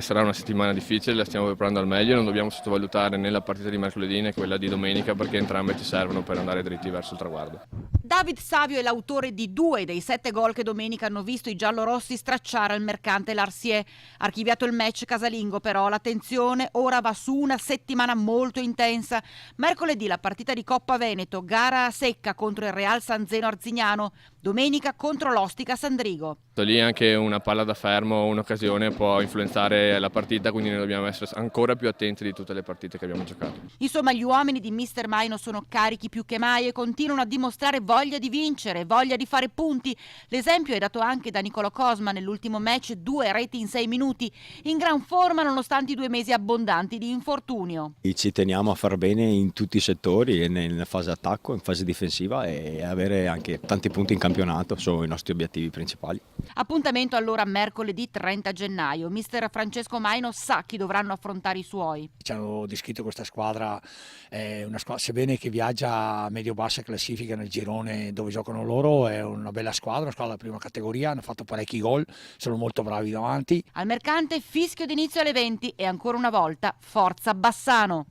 Sarà una settimana difficile, la stiamo preparando al meglio, non dobbiamo sottovalutare né la partita di mercoledì né quella di domenica perché entrambe ci servono per andare dritti verso il traguardo. David Savio è l'autore di 2 dei 7 gol che domenica hanno visto i giallorossi stracciare al mercante l'Arsier. Archiviato il match casalingo però, l'attenzione ora va su una settimana molto intensa. Mercoledì la partita di Coppa Veneto, gara secca contro il Real San Zeno Arzignano, domenica contro l'Ostica Sandrigo. Lì anche una palla da fermo, un'occasione può influenzare la partita, quindi noi dobbiamo essere ancora più attenti di tutte le partite che abbiamo giocato. Insomma, gli uomini di Mister Maino sono carichi più che mai e continuano a dimostrare voglia di vincere, voglia di fare punti. L'esempio è dato anche da Nicolo Cosma nell'ultimo match, 2 reti in 6 minuti, in gran forma nonostante i 2 mesi abbondanti di infortunio. Ci teniamo a far bene in tutti i settori, nella fase attacco, in fase difensiva e avere anche tanti punti in campionato sono i nostri obiettivi principali. Appuntamento allora mercoledì 30 gennaio. Mister Francesco Maino sa chi dovranno affrontare i suoi. Ci hanno descritto questa squadra, sebbene che viaggia a medio-bassa classifica nel girone dove giocano loro, è una bella squadra, una squadra di prima categoria, hanno fatto parecchi gol, sono molto bravi davanti. Al mercante fischio d'inizio alle 20 e ancora una volta forza Bassano.